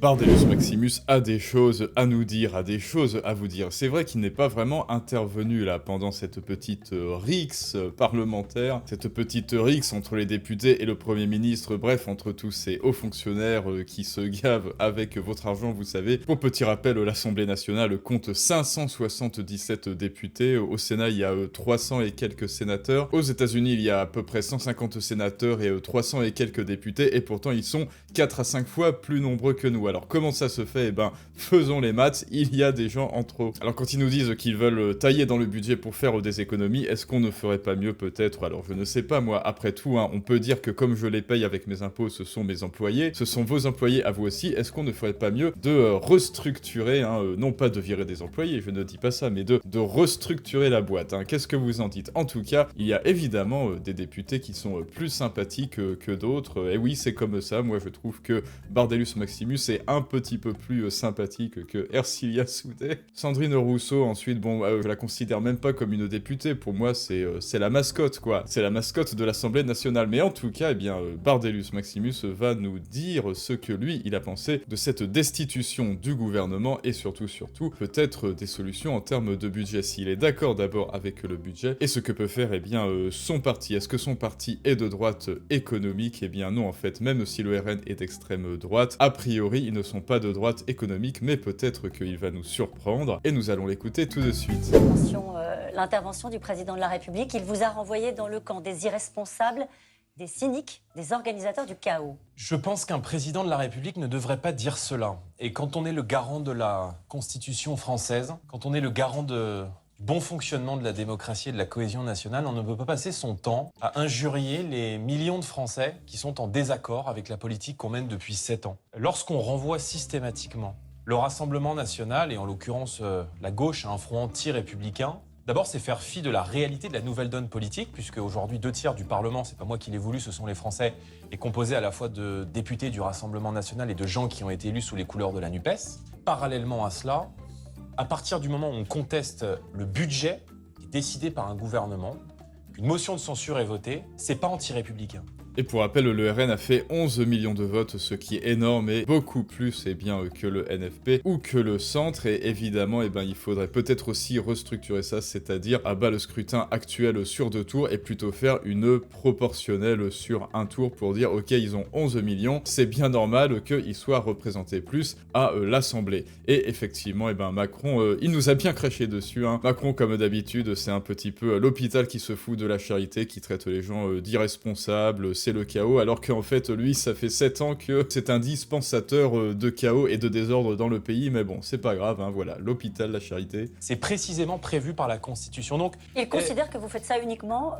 Bardellus Maximus a des choses à nous dire, a des choses à vous dire. C'est vrai qu'il n'est pas vraiment intervenu là pendant cette petite rixe parlementaire, cette petite rixe entre les députés et le Premier ministre, bref, entre tous ces hauts fonctionnaires qui se gavent avec votre argent, vous savez. Pour petit rappel, l'Assemblée nationale compte 577 députés, au Sénat il y a 300 et quelques sénateurs, aux États-Unis il y a à peu près 150 sénateurs et 300 et quelques députés, et pourtant ils sont 4 à 5 fois plus nombreux que nous. Alors comment ça se fait? Eh ben, faisons les maths, il y a des gens en trop. Alors quand ils nous disent qu'ils veulent tailler dans le budget pour faire des économies, est-ce qu'on ne ferait pas mieux peut-être? Alors je ne sais pas moi, après tout, hein, on peut dire que comme je les paye avec mes impôts, ce sont mes employés, ce sont vos employés à vous aussi, est-ce qu'on ne ferait pas mieux de restructurer, hein, non pas de virer des employés, je ne dis pas ça, mais de restructurer la boîte, hein. Qu'est-ce que vous en dites? En tout cas, il y a évidemment des députés qui sont plus sympathiques que d'autres, et oui c'est comme ça, moi je trouve que Bardellus Maximus est un petit peu plus sympathique que Ercilia Soudet. Sandrine Rousseau, ensuite, bon, je la considère même pas comme une députée, pour moi c'est la mascotte, quoi. C'est la mascotte de l'Assemblée nationale, mais en tout cas, eh bien, Bardellus Maximus va nous dire ce que lui, il a pensé de cette destitution du gouvernement, et surtout, peut-être des solutions en termes de budget, s'il est d'accord d'abord avec le budget, et ce que peut faire, eh bien, son parti. Est-ce que son parti est de droite économique? Eh bien non, en fait, même si le RN est d'extrême droite, a priori, ils ne sont pas de droite économique, mais peut-être qu'il va nous surprendre, et nous allons l'écouter tout de suite. L'intervention du président de la République, il vous a renvoyé dans le camp des irresponsables, des cyniques, des organisateurs du chaos. Je pense qu'un président de la République ne devrait pas dire cela. Et quand on est le garant de la Constitution française, quand on est le garant du bon fonctionnement de la démocratie et de la cohésion nationale, on ne peut pas passer son temps à injurier les millions de Français qui sont en désaccord avec la politique qu'on mène depuis 7 ans. Lorsqu'on renvoie systématiquement le Rassemblement national, et en l'occurrence la gauche, à un front anti-républicain, d'abord, c'est faire fi de la réalité de la nouvelle donne politique, puisque aujourd'hui 2/3 du Parlement, c'est pas moi qui l'ai voulu, ce sont les Français, est composé à la fois de députés du Rassemblement national et de gens qui ont été élus sous les couleurs de la NUPES. Parallèlement à cela, à partir du moment où on conteste le budget qui est décidé par un gouvernement, qu'une motion de censure est votée, c'est pas anti-républicain. Et pour rappel, le RN a fait 11 millions de votes, ce qui est énorme et beaucoup plus que le NFP ou que le centre. Et évidemment, il faudrait peut-être aussi restructurer ça, c'est-à-dire abattre le scrutin actuel sur 2 tours et plutôt faire une proportionnelle sur un tour pour dire ok, ils ont 11 millions, c'est bien normal qu'ils soient représentés plus à l'Assemblée. Et effectivement, Macron, il nous a bien craché dessus, hein. Macron, comme d'habitude, c'est un petit peu l'hôpital qui se fout de la charité, qui traite les gens d'irresponsables, c'est le chaos, alors qu'en fait, lui, ça fait 7 ans que c'est un dispensateur de chaos et de désordre dans le pays, mais bon, c'est pas grave, hein, voilà, l'hôpital, la charité. C'est précisément prévu par la Constitution, donc... Il considère que vous faites ça uniquement,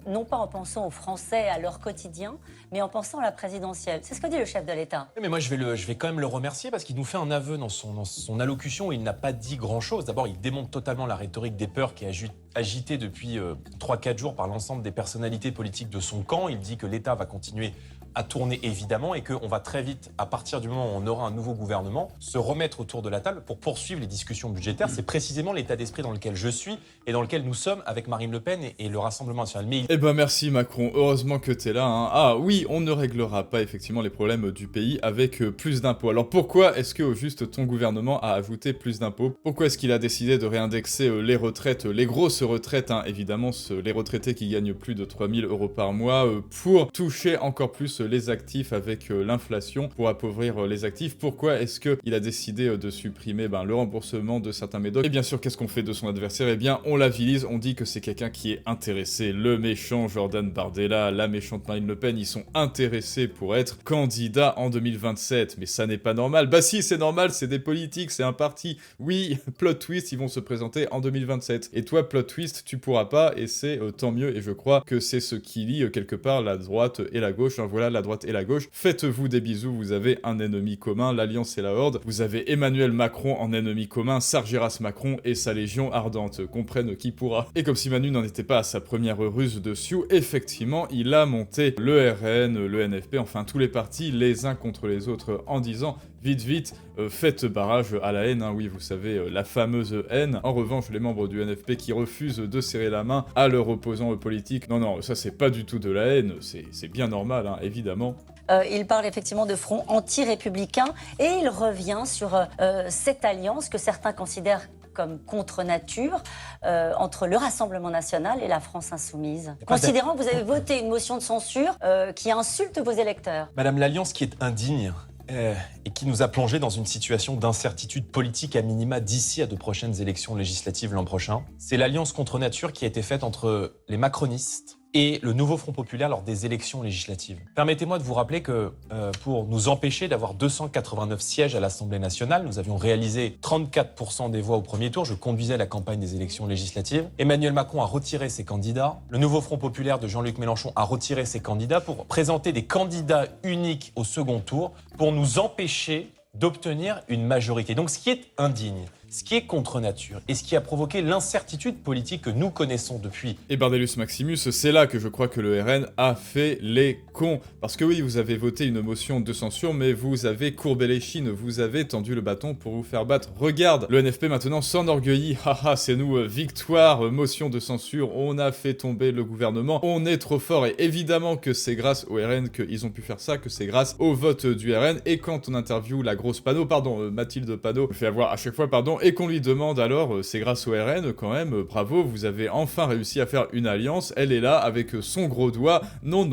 non pas en pensant aux Français, à leur quotidien, mais en pensant à la présidentielle. C'est ce que dit le chef de l'État. Mais moi, je vais quand même le remercier, parce qu'il nous fait un aveu dans son allocution où il n'a pas dit grand-chose. D'abord, il démonte totalement la rhétorique des peurs qui est agitée depuis 3-4 jours par l'ensemble des personnalités politiques de son camp. Il dit que l'État va continuer à tourner évidemment et qu'on va très vite, à partir du moment où on aura un nouveau gouvernement, se remettre autour de la table pour poursuivre les discussions budgétaires. C'est précisément l'état d'esprit dans lequel je suis et dans lequel nous sommes avec Marine Le Pen et le Rassemblement national. Mais Eh ben merci Macron, heureusement que t'es là, hein. Ah oui, on ne réglera pas effectivement les problèmes du pays avec plus d'impôts. Alors pourquoi est-ce que au juste ton gouvernement a ajouté plus d'impôts? Pourquoi est-ce qu'il a décidé de réindexer les retraites, les grosses retraites, hein, évidemment les retraités qui gagnent plus de 3000 € par mois, pour toucher encore plus les actifs avec l'inflation, pour appauvrir les actifs? Pourquoi est-ce qu'il a décidé de supprimer le remboursement de certains médocs? Et bien sûr, qu'est-ce qu'on fait de son adversaire? Eh bien, on l'avilise, on dit que c'est quelqu'un qui est intéressé. Le méchant Jordan Bardella, la méchante Marine Le Pen, ils sont intéressés pour être candidats en 2027. Mais ça n'est pas normal. Bah si, c'est normal, c'est des politiques, c'est un parti. Oui, plot twist, ils vont se présenter en 2027. Et toi, plot twist, tu pourras pas, et c'est tant mieux, et je crois que c'est ce qui lie quelque part la droite et la gauche. Hein, voilà, la droite et la gauche. Faites-vous des bisous, vous avez un ennemi commun, l'Alliance et la Horde. Vous avez Emmanuel Macron en ennemi commun, Sargeras Macron et sa légion ardente. Comprenne qui pourra. Et comme si Manu n'en était pas à sa première ruse dessus, effectivement, il a monté le RN, le NFP, enfin tous les partis, les uns contre les autres, en disant vite, faites barrage à la haine, hein, oui, vous savez, la fameuse haine. En revanche, les membres du NFP qui refusent de serrer la main à leurs opposants politiques, non, ça c'est pas du tout de la haine, c'est bien normal, hein, évidemment. Il parle effectivement de front anti-républicain et il revient sur cette alliance que certains considèrent comme contre-nature entre le Rassemblement national et la France insoumise. Considérant que vous avez voté une motion de censure qui insulte vos électeurs. Madame, l'alliance qui est indigne et qui nous a plongé dans une situation d'incertitude politique à minima d'ici à de prochaines élections législatives l'an prochain, c'est l'alliance contre nature qui a été faite entre les macronistes et le nouveau Front populaire lors des élections législatives. Permettez-moi de vous rappeler que pour nous empêcher d'avoir 289 sièges à l'Assemblée nationale, nous avions réalisé 34% des voix au premier tour. Je conduisais la campagne des élections législatives. Emmanuel Macron a retiré ses candidats. Le nouveau Front populaire de Jean-Luc Mélenchon a retiré ses candidats pour présenter des candidats uniques au second tour pour nous empêcher d'obtenir une majorité. Donc ce qui est indigne, ce qui est contre nature et ce qui a provoqué l'incertitude politique que nous connaissons depuis. Et Bardellus Maximus, c'est là que je crois que le RN a fait les cons. Parce que oui, vous avez voté une motion de censure, mais vous avez courbé les chines, vous avez tendu le bâton pour vous faire battre. Regarde, le NFP maintenant s'enorgueillit, haha, c'est nous, victoire, motion de censure, on a fait tomber le gouvernement, on est trop fort, et évidemment que c'est grâce au RN qu'ils ont pu faire ça, que c'est grâce au vote du RN, et quand on interviewe la grosse Panot, Mathilde Panot, fait avoir à chaque fois, et qu'on lui demande alors, c'est grâce au RN quand même, bravo, vous avez enfin réussi à faire une alliance, elle est là avec son gros doigt, non,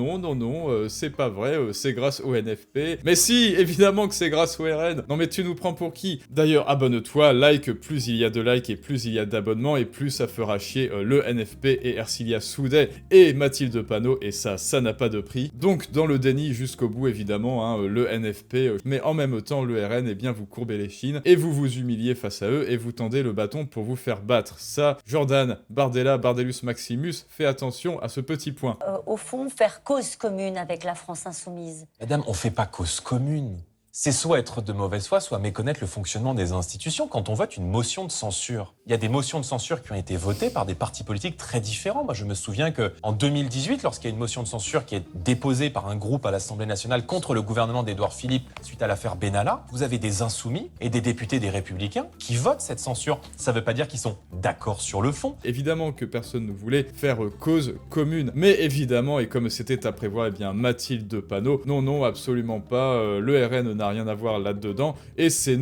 c'est pas vrai, c'est grâce au NFP, mais si, évidemment que c'est grâce au RN, non mais tu nous prends pour qui? D'ailleurs, abonne-toi, like, plus il y a de likes et plus il y a d'abonnements, et plus ça fera chier le NFP et Ercilia Soudet et Mathilde Panot, et ça n'a pas de prix. Donc dans le déni jusqu'au bout évidemment, le NFP, mais en même temps le RN, eh bien vous courbez les chines, et vous vous humiliez face à eux, et vous tendez le bâton pour vous faire battre. Ça, Jordan, Bardellus Maximus, fais attention à ce petit point. Au fond, faire cause commune avec la France insoumise. Madame, on fait pas cause commune. C'est soit être de mauvaise foi, soit méconnaître le fonctionnement des institutions. Quand on vote une motion de censure, il y a des motions de censure qui ont été votées par des partis politiques très différents. Moi, je me souviens qu'en 2018, lorsqu'il y a une motion de censure qui est déposée par un groupe à l'Assemblée nationale contre le gouvernement d'Édouard Philippe suite à l'affaire Benalla, vous avez des insoumis et des députés des Républicains qui votent cette censure. Ça ne veut pas dire qu'ils sont d'accord sur le fond. Évidemment que personne ne voulait faire cause commune, mais évidemment, et comme c'était à prévoir, eh bien Mathilde Panot, non, absolument pas, le RN n'a rien à voir là-dedans, et c'est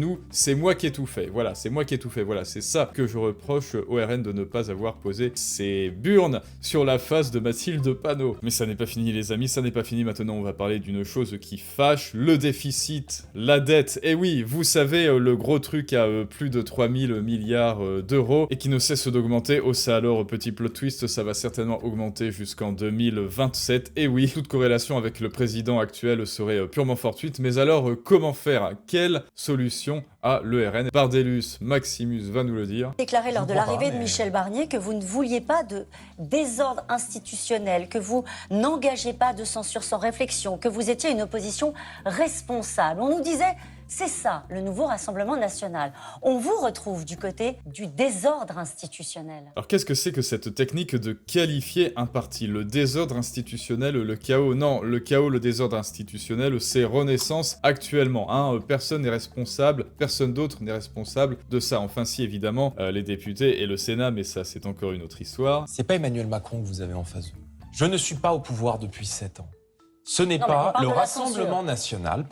moi qui ai tout fait, voilà, c'est moi qui ai tout fait, voilà, c'est ça que je reproche au RN de ne pas avoir posé ses burnes sur la face de Mathilde Panot. Mais ça n'est pas fini les amis, ça n'est pas fini, maintenant on va parler d'une chose qui fâche, le déficit, la dette, et oui, vous savez, le gros truc à plus de 3000 milliards d'euros, et qui ne cesse d'augmenter, oh ça alors, petit plot twist, ça va certainement augmenter jusqu'en 2027, et oui, toute corrélation avec le président actuel serait purement fortuite, mais alors comment faire? Quelle solution a le RN? Bardellus Maximus va nous le dire. Déclaré lors de l'arrivée de Michel Barnier que vous ne vouliez pas de désordre institutionnel, que vous n'engagez pas de censure sans réflexion, que vous étiez une opposition responsable. On nous disait, c'est ça, le nouveau Rassemblement national. On vous retrouve du côté du désordre institutionnel. Alors qu'est-ce que c'est que cette technique de qualifier un parti? Le désordre institutionnel, le chaos? Non, le chaos, le désordre institutionnel, c'est Renaissance actuellement. Hein. Personne n'est responsable, personne d'autre n'est responsable de ça. Enfin si, évidemment, les députés et le Sénat, mais ça c'est encore une autre histoire. C'est pas Emmanuel Macron que vous avez en face de vous. Je ne suis pas au pouvoir depuis 7 ans. Ce n'est Non, pas mais le on parle de la Rassemblement censure. national,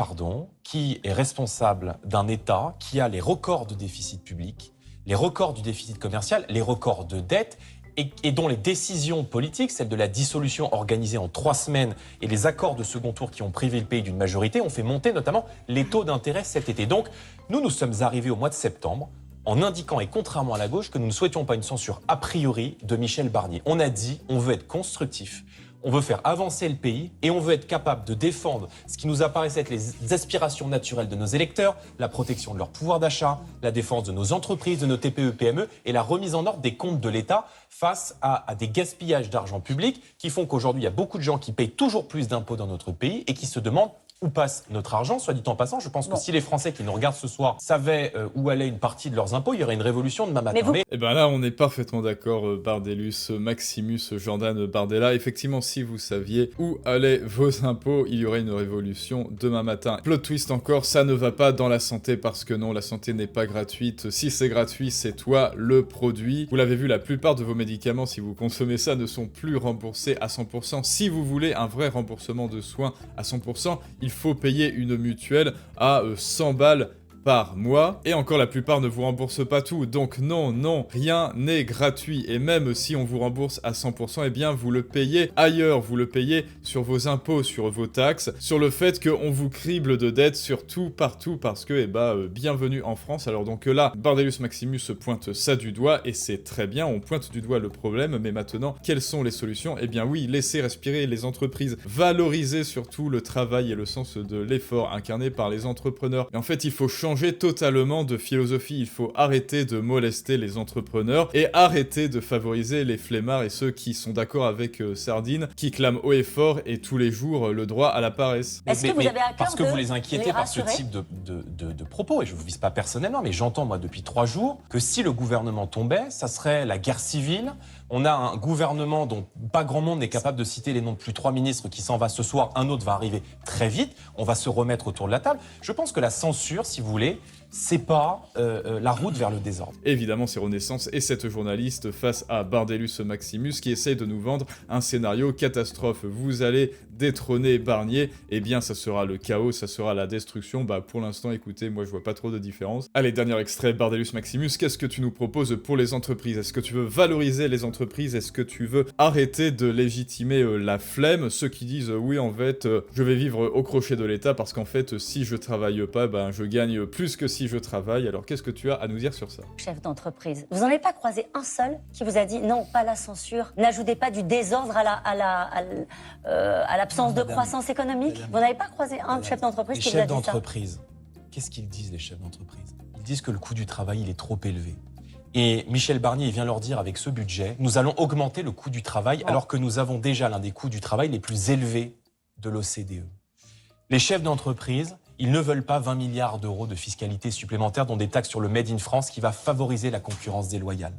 qui est responsable d'un État qui a les records de déficit public, les records du déficit commercial, les records de dette, et dont les décisions politiques, celles de la dissolution organisée en 3 semaines et les accords de second tour qui ont privé le pays d'une majorité, ont fait monter notamment les taux d'intérêt cet été. Donc, nous sommes arrivés au mois de septembre en indiquant, et contrairement à la gauche, que nous ne souhaitions pas une censure a priori de Michel Barnier. On a dit, on veut être constructif, on veut faire avancer le pays et on veut être capable de défendre ce qui nous apparaissait être les aspirations naturelles de nos électeurs, la protection de leur pouvoir d'achat, la défense de nos entreprises, de nos TPE-PME et la remise en ordre des comptes de l'État face à des gaspillages d'argent public qui font qu'aujourd'hui, il y a beaucoup de gens qui payent toujours plus d'impôts dans notre pays et qui se demandent où passe notre argent. Soit dit en passant, je pense que si les Français qui nous regardent ce soir savaient où allait une partie de leurs impôts, il y aurait une révolution demain matin. Et ben là, on est parfaitement d'accord, Bardellus, Maximus, Jordan, Bardella. Effectivement, si vous saviez où allaient vos impôts, il y aurait une révolution demain matin. Plot twist encore, ça ne va pas dans la santé parce que non, la santé n'est pas gratuite. Si c'est gratuit, c'est toi le produit. Vous l'avez vu, la plupart de vos médicaments, si vous consommez ça, ne sont plus remboursés à 100%. Si vous voulez un vrai remboursement de soins à 100%, il il faut payer une mutuelle à 100 balles par mois, et encore la plupart ne vous remboursent pas tout, donc non, rien n'est gratuit, et même si on vous rembourse à 100%, eh bien vous le payez ailleurs, vous le payez sur vos impôts, sur vos taxes, sur le fait qu'on vous crible de dettes surtout partout, parce que, bienvenue en France. Alors donc là, Bardellus Maximus pointe ça du doigt, et c'est très bien, on pointe du doigt le problème, mais maintenant, quelles sont les solutions? Eh bien oui, laisser respirer les entreprises, valoriser surtout le travail et le sens de l'effort incarné par les entrepreneurs. Et en fait, il faut changer totalement de philosophie, il faut arrêter de molester les entrepreneurs et arrêter de favoriser les flemmards et ceux qui sont d'accord avec Sardine, qui clament haut et fort et tous les jours le droit à la paresse. Est-ce que vous avez à cœur parce que vous les inquiétez par ce rassurer type de propos, et je ne vous vise pas personnellement, mais j'entends moi depuis 3 jours que si le gouvernement tombait, ça serait la guerre civile. On a un gouvernement dont pas grand monde n'est capable de citer les noms de plus 3 ministres qui s'en va ce soir, un autre va arriver très vite, on va se remettre autour de la table. Je pense que la censure, si vous voulez, c'est pas la route vers le désordre. Évidemment, c'est Renaissance et cette journaliste face à Bardellus Maximus qui essaye de nous vendre un scénario catastrophe. Vous allez détrôner Barnier, eh bien ça sera le chaos, ça sera la destruction. Bah pour l'instant, écoutez, moi je vois pas trop de différence. Allez, dernier extrait, Bardellus Maximus, qu'est-ce que tu nous proposes pour les entreprises? Est-ce que tu veux valoriser les entreprises? Est-ce que tu veux arrêter de légitimer la flemme? Ceux qui disent oui, en fait, je vais vivre au crochet de l'État parce qu'en fait, si je travaille pas, ben je gagne plus que si je travaille. Alors qu'est-ce que tu as à nous dire sur ça? Chef d'entreprise, vous n'en avez pas croisé un seul qui vous a dit non, pas la censure, n'ajoutez pas du désordre à l'absence de croissance économique? Vous n'avez pas croisé un chef d'entreprise qui vous a dit ça? Les chefs d'entreprise, qu'est-ce qu'ils disent les chefs d'entreprise? Ils disent que le coût du travail, il est trop élevé. Et Michel Barnier il vient leur dire avec ce budget, nous allons augmenter le coût du travail alors que nous avons déjà l'un des coûts du travail les plus élevés de l'OCDE. Les chefs d'entreprise, ils ne veulent pas 20 milliards d'euros de fiscalité supplémentaire, dont des taxes sur le Made in France qui va favoriser la concurrence déloyale.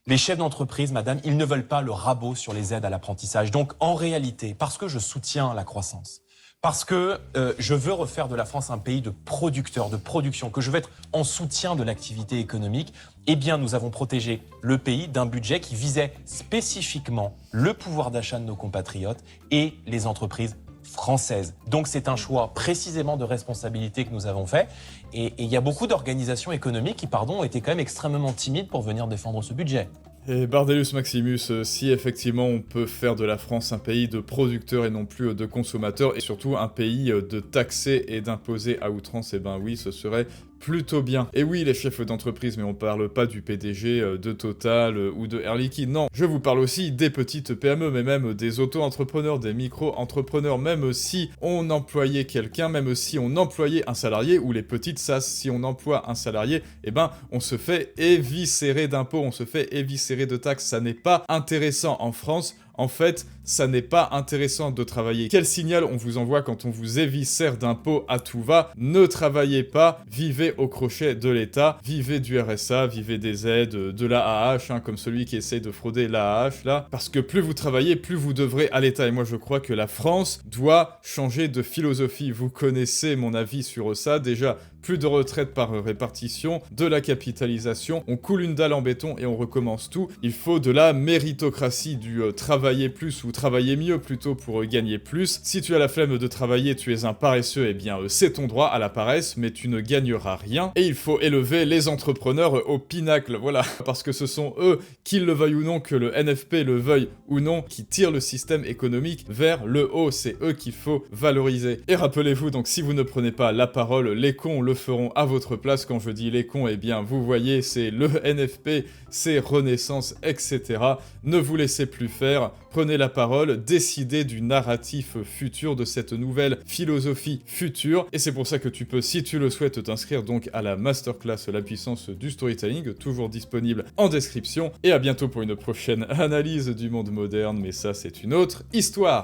Les chefs d'entreprise, madame, ils ne veulent pas le rabot sur les aides à l'apprentissage. Donc, en réalité, parce que je soutiens la croissance, parce que je veux refaire de la France un pays de producteurs, de production, que je veux être en soutien de l'activité économique, eh bien, nous avons protégé le pays d'un budget qui visait spécifiquement le pouvoir d'achat de nos compatriotes et les entreprises françaises. Donc c'est un choix précisément de responsabilité que nous avons fait. Et il y a beaucoup d'organisations économiques qui, ont été quand même extrêmement timides pour venir défendre ce budget. Et Bardellus Maximus, si effectivement on peut faire de la France un pays de producteurs et non plus de consommateurs, et surtout un pays de taxer et d'imposer à outrance, eh ben oui, ce serait plutôt bien. Et oui, les chefs d'entreprise, mais on parle pas du PDG de Total ou de Air Liquide, non. Je vous parle aussi des petites PME, mais même des auto-entrepreneurs, des micro-entrepreneurs, même si on employait quelqu'un, même si on employait un salarié, ou les petites SAS, si on emploie un salarié, eh ben on se fait éviscérer d'impôts, on se fait éviscérer de taxes, ça n'est pas intéressant en France. En fait, ça n'est pas intéressant de travailler. Quel signal on vous envoie quand on vous éviscère d'impôts à tout va? Ne travaillez pas, vivez au crochet de l'État, vivez du RSA, vivez des aides, de l'AAH, comme celui qui essaye de frauder l'AAH là. Parce que plus vous travaillez, plus vous devrez à l'État. Et moi je crois que la France doit changer de philosophie. Vous connaissez mon avis sur ça. Déjà, plus de retraite par répartition, de la capitalisation, on coule une dalle en béton et on recommence tout. Il faut de la méritocratie, du travailler plus ou travailler mieux plutôt pour gagner plus. Si tu as la flemme de travailler, tu es un paresseux, eh bien c'est ton droit à la paresse, mais tu ne gagneras rien. Et il faut élever les entrepreneurs au pinacle, voilà, parce que ce sont eux, qu'ils le veuillent ou non, que le NFP le veuille ou non, qui tirent le système économique vers le haut. C'est eux qu'il faut valoriser. Et rappelez-vous donc, si vous ne prenez pas la parole, les cons le feront à votre place. Quand je dis les cons, eh bien vous voyez, c'est le NFP, c'est Renaissance, etc. Ne vous laissez plus faire, prenez la parole, décidez du narratif futur, de cette nouvelle philosophie future. Et c'est pour ça que tu peux, si tu le souhaites, t'inscrire donc à la masterclass La puissance du storytelling, toujours disponible en description. Et à bientôt pour une prochaine analyse du monde moderne, mais ça c'est une autre histoire.